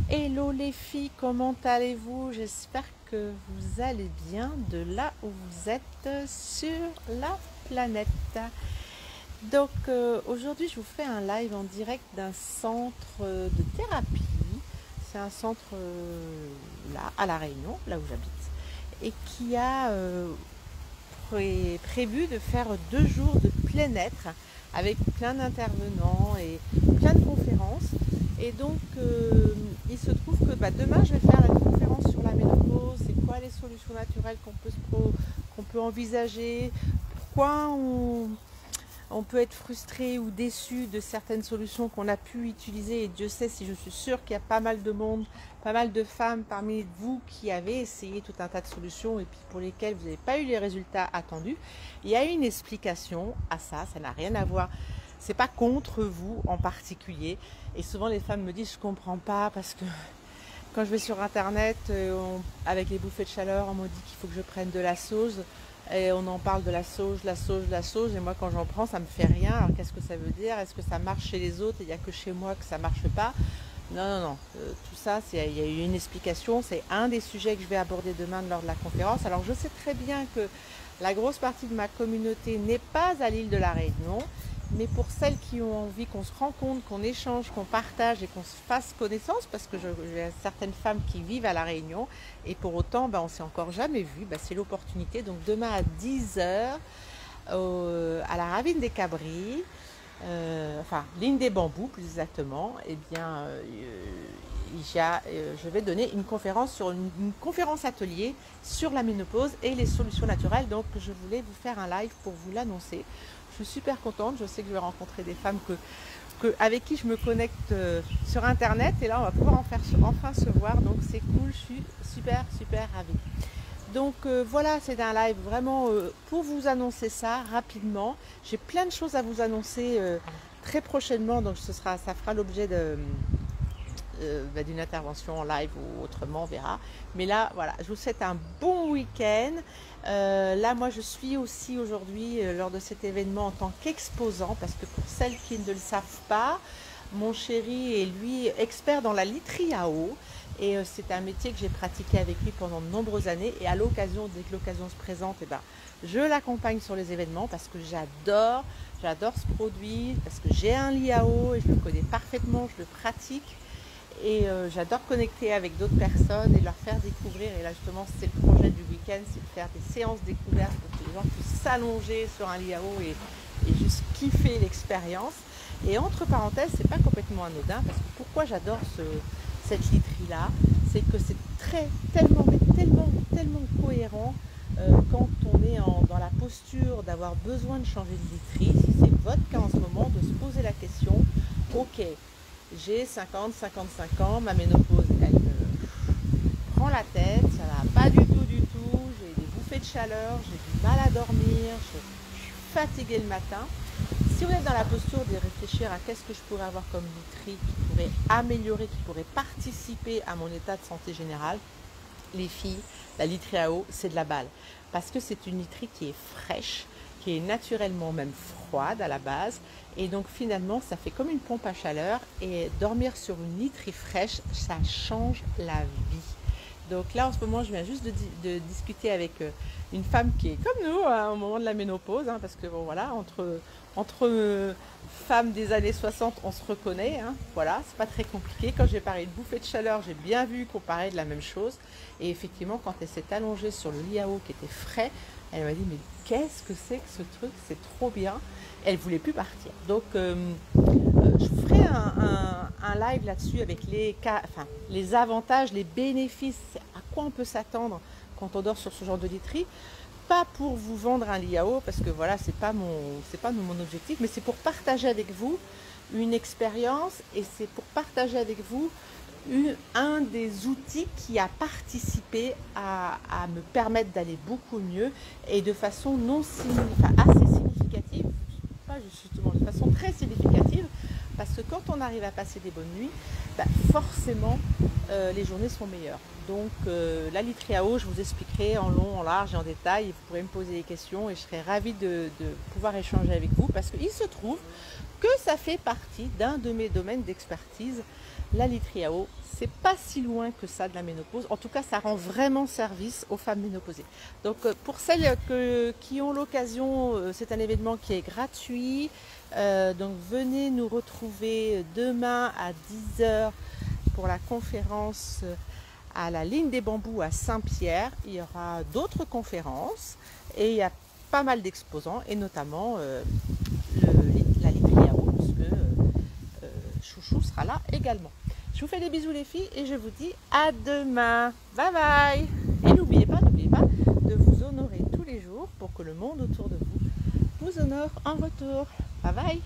Hello les filles, comment allez-vous? J'espère que vous allez bien de là où vous êtes sur la planète. Donc aujourd'hui je vous fais un live en direct d'un centre de thérapie. C'est un centre là à La Réunion, là où j'habite, et qui a prévu de faire 2 jours de plein être avec plein d'intervenants et plein de conférences. Et donc, il se trouve que demain, je vais faire la conférence sur la ménopause. C'est quoi les solutions naturelles qu'on peut envisager? Pourquoi on peut être frustré ou déçu de certaines solutions qu'on a pu utiliser, et Dieu sait si je suis sûre qu'il y a pas mal de monde, pas mal de femmes parmi vous qui avez essayé tout un tas de solutions et puis pour lesquelles vous n'avez pas eu les résultats attendus. Il y a une explication à ça, ça n'a rien à voir, c'est pas contre vous en particulier. Et souvent les femmes me disent je comprends pas parce que quand je vais sur internet, avec les bouffées de chaleur, on me dit qu'il faut que je prenne de la sauge. Et on en parle de la sauge, la sauge, la sauge. Et moi, quand j'en prends, ça me fait rien. Alors, qu'est-ce que ça veut dire? Est-ce que ça marche chez les autres et il n'y a que chez moi que ça marche pas? Non, non, non. Tout ça, il y a eu une explication. C'est un des sujets que je vais aborder demain lors de la conférence. Alors, je sais très bien que la grosse partie de ma communauté n'est pas à l'île de la Réunion. Mais pour celles qui ont envie qu'on se rencontre, qu'on échange, qu'on partage et qu'on se fasse connaissance, parce que j'ai certaines femmes qui vivent à La Réunion, et pour autant, on ne s'est encore jamais vu, c'est l'opportunité. Donc demain à 10 h, à la Ravine des Cabris, enfin, ligne des bambous plus exactement, eh bien, je vais donner une conférence une conférence atelier sur la ménopause et les solutions naturelles. Donc, je voulais vous faire un live pour vous l'annoncer. Je suis super contente. Je sais que je vais rencontrer des femmes avec qui je me connecte sur Internet. Et là, on va pouvoir enfin se voir. Donc, c'est cool. Je suis super, super ravie. Donc voilà, c'est un live vraiment pour vous annoncer ça rapidement. J'ai plein de choses à vous annoncer très prochainement. Donc, ça fera l'objet d'une intervention en live ou autrement, on verra. Mais là, voilà, je vous souhaite un bon week-end. Là, moi, je suis aussi aujourd'hui, lors de cet événement, en tant qu'exposant, parce que pour celles qui ne le savent pas, mon chéri est lui expert dans la literie à eau. Et c'est un métier que j'ai pratiqué avec lui pendant de nombreuses années. Et à l'occasion, dès que l'occasion se présente, je l'accompagne sur les événements parce que j'adore ce produit, parce que j'ai un lit à eau et je le connais parfaitement, je le pratique. Et j'adore connecter avec d'autres personnes et leur faire découvrir. Et là justement, c'est le projet du week-end, c'est de faire des séances découvertes pour que les gens puissent s'allonger sur un lit à eau et juste kiffer l'expérience. Et entre parenthèses, c'est pas complètement anodin parce que pourquoi j'adore cette literie-là, c'est que c'est tellement cohérent quand on est dans la posture d'avoir besoin de changer de literie. Si c'est votre cas en ce moment, de se poser la question, ok, j'ai 50-55 ans, ma ménopause, elle me prend la tête, ça va pas du tout, j'ai des bouffées de chaleur, j'ai du mal à dormir, je suis fatiguée le matin. Si vous êtes dans la posture de réfléchir à qu'est-ce que je pourrais avoir comme literie qui pourrait améliorer, qui pourrait participer à mon état de santé général, les filles, la literie à eau, c'est de la balle. Parce que c'est une literie qui est fraîche, qui est naturellement même froide à la base. Et donc finalement, ça fait comme une pompe à chaleur. Et dormir sur une literie fraîche, ça change la vie. Donc là, en ce moment, je viens juste de discuter avec une femme qui est comme nous au moment de la ménopause. Parce que bon, voilà, entre femmes des années 60, on se reconnaît. Voilà, c'est pas très compliqué. Quand j'ai parlé de bouffée de chaleur, j'ai bien vu qu'on parlait de la même chose. Et effectivement, quand elle s'est allongée sur le lit à eau qui était frais, elle m'a dit mais qu'est-ce que c'est que ce truc? C'est trop bien. Elle voulait plus partir. Donc je vous ferai un live là-dessus avec les avantages, les bénéfices, à quoi on peut s'attendre quand on dort sur ce genre de literie. Pas pour vous vendre un lit à eau, parce que voilà, c'est pas mon objectif, mais c'est pour partager avec vous une expérience et c'est pour partager avec vous un des outils qui a participé à me permettre d'aller beaucoup mieux et de façon assez significative, pas justement, de façon très significative, parce que quand on arrive à passer des bonnes nuits, forcément les journées sont meilleures. Donc la literie à eau, je vous expliquerai en long, en large et en détail, et vous pourrez me poser des questions et je serai ravie de pouvoir échanger avec vous, parce qu'il se trouve que ça fait partie d'un de mes domaines d'expertise, la literie à eau. C'est pas si loin que ça de la ménopause. En tout cas, ça rend vraiment service aux femmes ménopausées. Donc pour celles qui ont l'occasion, c'est un événement qui est gratuit. Donc venez nous retrouver demain à 10 h pour la conférence à la ligne des bambous à Saint-Pierre. Il y aura d'autres conférences et il y a pas mal d'exposants et notamment la literie à eau puisque Chouchou sera là également. Je vous fais des bisous les filles et je vous dis à demain. Bye bye. Et n'oubliez pas de vous honorer tous les jours pour que le monde autour de vous vous honore en retour. Bye bye.